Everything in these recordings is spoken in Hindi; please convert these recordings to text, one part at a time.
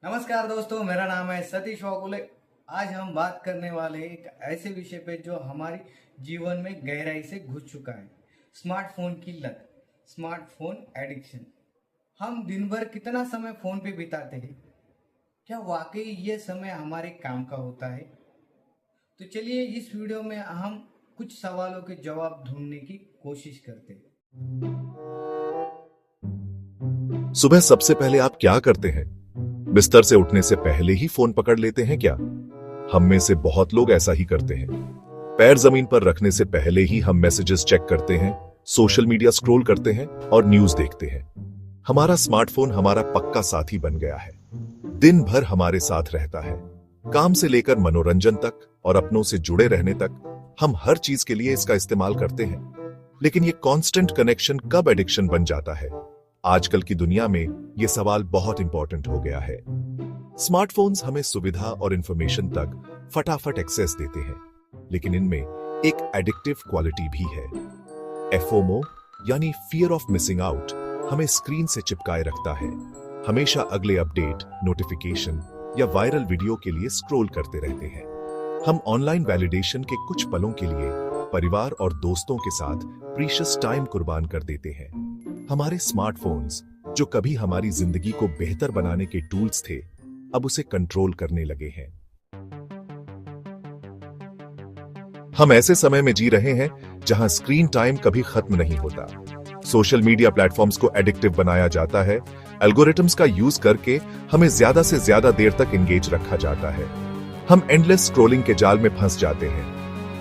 नमस्कार दोस्तों, मेरा नाम है सतीश वाकुले। आज हम बात करने वाले हैं एक ऐसे विषय पे जो हमारी जीवन में गहराई से घुस चुका है। स्मार्टफोन की लत, स्मार्टफोन एडिक्शन। हम दिन भर कितना समय फोन पे बिताते हैं? क्या वाकई ये समय हमारे काम का होता है? तो चलिए इस वीडियो में हम कुछ सवालों के जवाब ढूंढने की कोशिश करते हैं। सुबह सबसे पहले आप क्या करते हैं? बिस्तर से उठने से पहले ही फोन पकड़ लेते हैं क्या? हम में से बहुत लोग ऐसा ही करते हैं। पैर जमीन पर रखने से पहले ही हम मैसेजेस चेक करते हैं, सोशल मीडिया स्क्रॉल करते हैं और न्यूज देखते हैं। हमारा स्मार्टफोन हमारा पक्का साथी बन गया है। दिन भर हमारे साथ रहता है। काम से लेकर मनोरंजन तक और अपनों से जुड़े रहने तक हम हर चीज के लिए इसका इस्तेमाल करते हैं। लेकिन ये कांस्टेंट कनेक्शन कब एडिक्शन बन जाता है? आजकल की दुनिया में यह सवाल बहुत इंपॉर्टेंट हो गया है। स्मार्टफोन्स हमें सुविधा और इंफॉर्मेशन तक फटाफट एक्सेस देते हैं, लेकिन इनमें एक एडिक्टिव क्वालिटी भी है। एफओमो यानी फियर ऑफ मिसिंग आउट हमें स्क्रीन से चिपकाए रखता है। हमेशा अगले अपडेट, नोटिफिकेशन या वायरल वीडियो के लिए स्क्रॉल करते रहते हैं। हम ऑनलाइन वैलिडेशन के कुछ पलों के लिए परिवार और दोस्तों के साथ प्रीशियस टाइम कुर्बान कर देते हैं। हमारे स्मार्टफोन्स, जो कभी हमारी जिंदगी को बेहतर बनाने के टूल्स थे, अब उसे कंट्रोल करने लगे हैं। हम ऐसे समय में जी रहे हैं जहां स्क्रीन टाइम कभी खत्म नहीं होता। सोशल मीडिया प्लेटफॉर्म्स को एडिक्टिव बनाया जाता है। एल्गोरिथम्स का यूज करके हमें ज्यादा से ज्यादा देर तक एंगेज रखा जाता है। हम एंडलेस स्क्रॉलिंग के जाल में फंस जाते हैं,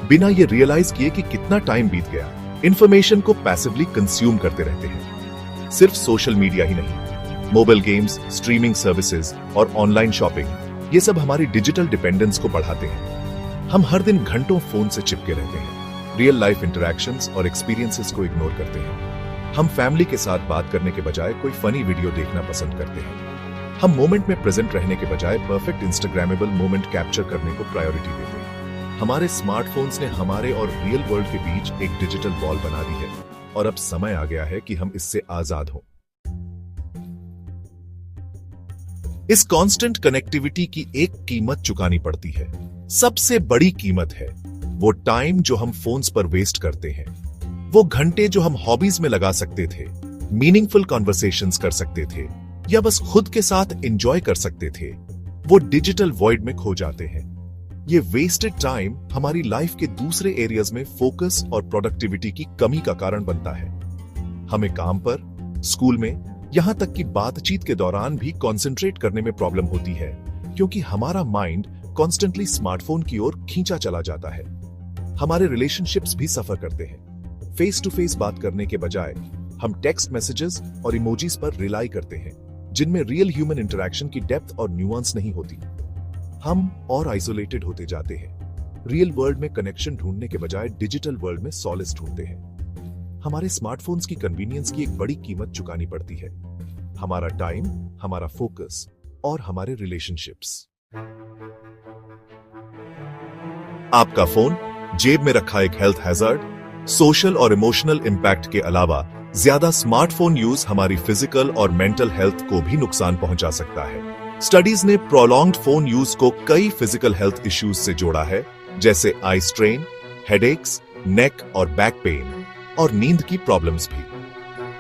बिना ये रियलाइज किए कि कितना टाइम बीत गया। इंफॉर्मेशन को पैसिवली कंज्यूम करते रहते हैं। सिर्फ सोशल मीडिया ही नहीं, मोबाइल गेम्स, स्ट्रीमिंग सर्विसेज और ऑनलाइन शॉपिंग, ये सब हमारी डिजिटल डिपेंडेंस को बढ़ाते हैं। हम हर दिन घंटों फोन से चिपके रहते हैं, रियल लाइफ इंटरैक्शंस और एक्सपीरियंसेस को इग्नोर करते हैं। हम फैमिली के साथ बात करने के बजाय कोई फनी वीडियो देखना पसंद करते हैं। हम मोमेंट में प्रेजेंट रहने के बजाय परफेक्ट इंस्टाग्रामेबल मोमेंट कैप्चर करने को प्रायोरिटी देते हैं। हमारे स्मार्टफोन्स ने हमारे और रियल वर्ल्ड के बीच एक डिजिटल वॉल बना दी है, और अब समय आ गया है कि हम इससे आजाद हों। इस कांस्टेंट कनेक्टिविटी की एक कीमत चुकानी पड़ती है। सबसे बड़ी कीमत है वो टाइम जो हम फोन्स पर वेस्ट करते हैं। वो घंटे जो हम हॉबीज में लगा सकते थे, मीनिंगफुल कॉन्वर्सेशंस कर सकते थे या बस खुद के साथ एंजॉय कर सकते थे, वो डिजिटल वॉइड में खो जाते हैं। ये वेस्टेड टाइम हमारी लाइफ के दूसरे एरियाज में फोकस और प्रोडक्टिविटी की कमी का कारण बनता है। हमें काम पर, स्कूल में, यहां तक कि बातचीत के दौरान भी कंसंट्रेट करने में प्रॉब्लम होती है, क्योंकि हमारा माइंड कॉन्स्टेंटली स्मार्टफोन की ओर खींचा चला जाता है। हमारे रिलेशनशिप्स भी सफर करते हैं। फेस टू फेस बात करने के बजाय हम टेक्स्ट मैसेजेस और इमोजीज पर रिलाई करते हैं, जिनमें रियल ह्यूमन इंटरैक्शन की डेप्थ और न्यूआंस नहीं होती। हम और आइसोलेटेड होते जाते हैं। रियल वर्ल्ड में कनेक्शन ढूंढने के बजाय डिजिटल वर्ल्ड में सॉलेस ढूंढते हैं। हमारे स्मार्टफोन्स की कन्वीनियंस की एक बड़ी कीमत चुकानी पड़ती है। हमारा टाइम, हमारा फोकस और हमारे रिलेशनशिप्स। आपका फोन जेब में रखा एक हेल्थ हैजार्ड, सोशल और इमोशनल इंपैक्ट के अलावा ज्यादा स्मार्टफोन यूज हमारी फिजिकल और मेंटल हेल्थ को भी नुकसान पहुंचा सकता है। स्टडीज ने प्रोलॉन्ग्ड फोन यूज को कई फिजिकल हेल्थ इश्यूज से जोड़ा है, जैसे आई स्ट्रेन, हेडेक्स, नेक और बैक पेन और नींद की प्रॉब्लम्स भी।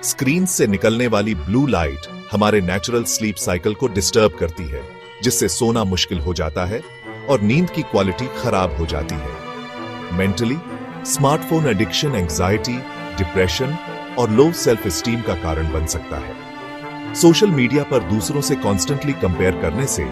स्क्रीन से निकलने वाली ब्लू लाइट हमारे नेचुरल स्लीप साइकिल को डिस्टर्ब करती है, जिससे सोना मुश्किल हो जाता है और नींद की क्वालिटी खराब हो जाती है। Mentally, smartphone addiction anxiety, depression और लो सेल्फ एस्टीम का कारण बन सकता है। सोशल मीडिया पर दूसरों से कॉन्स्टेंटली कंपेयर करने से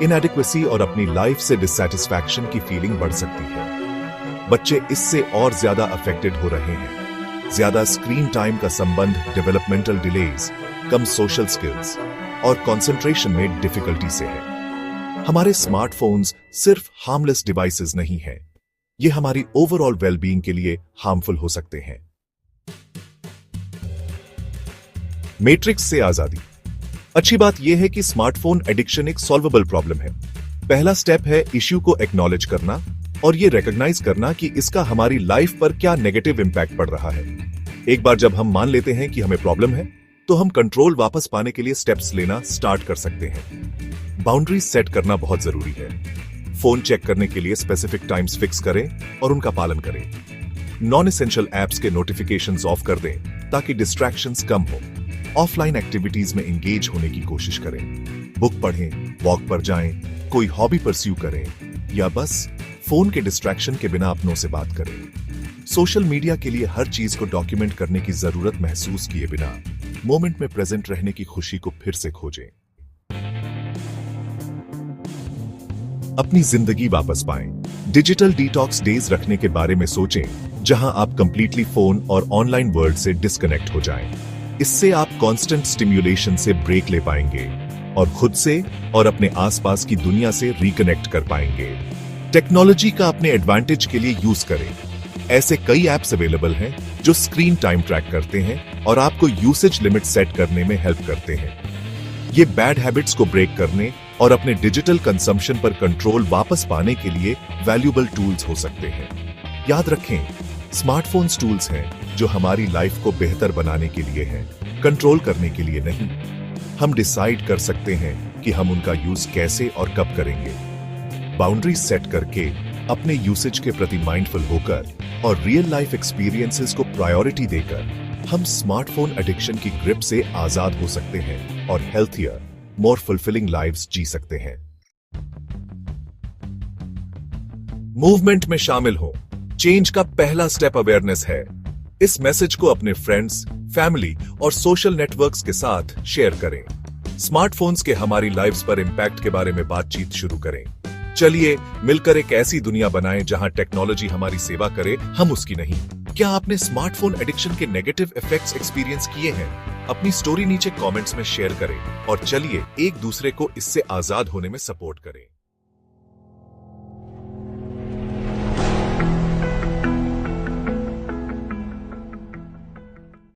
इनएडिक्वेसी और अपनी लाइफ से डिससैटिस्फैक्शन की फीलिंग बढ़ सकती है। बच्चे इससे और ज्यादा अफेक्टेड हो रहे हैं। ज्यादा स्क्रीन टाइम का संबंध डेवलपमेंटल डिलेज, कम सोशल स्किल्स और कंसंट्रेशन में डिफिकल्टी से है। हमारे स्मार्टफोन्स सिर्फ हार्मलेस डिवाइसेस नहीं हैं, ये हमारी ओवरऑल वेलबीइंग के लिए हार्मफुल हो सकते हैं। मैट्रिक्स से आजादी। अच्छी बात यह है कि स्मार्टफोन एडिक्शन एक सॉल्वेबल प्रॉब्लम है। पहला स्टेप है इश्यू को एक्नॉलेज करना और ये रिकॉग्नाइज करना कि इसका हमारी लाइफ पर क्या नेगेटिव इंपैक्ट पड़ रहा है। एक बार जब हम मान लेते हैं कि हमें प्रॉब्लम है, तो हम कंट्रोल वापस पाने के लिए स्टेप्स लेना स्टार्ट कर सकते हैं। बाउंड्रीज सेट करना बहुत जरूरी है। फोन चेक करने के लिए स्पेसिफिक टाइम्स फिक्स करें और उनका पालन करें। नॉन एसेंशियल एप्स के नोटिफिकेशंस ऑफ कर दें ताकि डिस्ट्रैक्शंस कम हो। ऑफलाइन एक्टिविटीज में एंगेज होने की कोशिश करें। बुक पढ़ें, वॉक पर जाएं, कोई हॉबी परस्यू करें या बस फोन के डिस्ट्रैक्शन के बिना अपनों से बात करें। सोशल मीडिया के लिए हर चीज को डॉक्यूमेंट करने की जरूरत महसूस किए बिना मोमेंट में प्रेजेंट रहने की खुशी को फिर से खोजें। अपनी जिंदगी वापस पाएं। डिजिटल डिटॉक्स डेज रखने के बारे में सोचें, जहां आप कंप्लीटली फोन और ऑनलाइन वर्ल्ड से डिस्कनेक्ट हो जाएं। इससे आप कांस्टेंट स्टिम्युलेशन से ब्रेक ले पाएंगे और खुद से और अपने आसपास की दुनिया से रिकनेक्ट कर पाएंगे। टेक्नोलॉजी का अपने एडवांटेज के लिए यूज करें। ऐसे कई ऐप्स अवेलेबल हैं जो स्क्रीन टाइम ट्रैक करते हैं और आपको यूसेज लिमिट सेट करने में हेल्प करते हैं। ये बैड हैबिट्स को ब्रेक करने और अपने डिजिटल कंजम्पशन पर कंट्रोल वापस पाने के लिए वैल्यूएबल टूल्स हो सकते हैं। याद रखें, स्मार्टफोन्स टूल्स हैं जो हमारी लाइफ को बेहतर बनाने के लिए हैं, कंट्रोल करने के लिए नहीं। हम डिसाइड कर सकते हैं कि हम उनका यूज कैसे और कब करेंगे। बाउंड्रीज सेट करके, अपने यूसेज के प्रति माइंडफुल होकर और रियल लाइफ एक्सपीरियंसेस को प्रायोरिटी देकर हम स्मार्टफोन एडिक्शन की ग्रिप से आजाद हो सकते हैं और हेल्थियर, मोर फुलफिलिंग लाइव्स जी सकते हैं। मूवमेंट में शामिल हो। चेंज का पहला स्टेप अवेयरनेस है। इस मैसेज को अपने फ्रेंड्स, फैमिली और सोशल नेटवर्क्स के साथ शेयर करें। स्मार्टफोन्स के हमारी लाइव्स पर इंपैक्ट के बारे में बातचीत शुरू करें। चलिए मिलकर एक ऐसी दुनिया बनाएं जहां टेक्नोलॉजी हमारी सेवा करे, हम उसकी नहीं। क्या आपने स्मार्टफोन एडिक्शन के नेगेटिव इफेक्ट्स एक्सपीरियंस किए हैं? अपनी स्टोरी नीचे कमेंट्स में शेयर करें और चलिए एक दूसरे को इससे आजाद होने में सपोर्ट करें।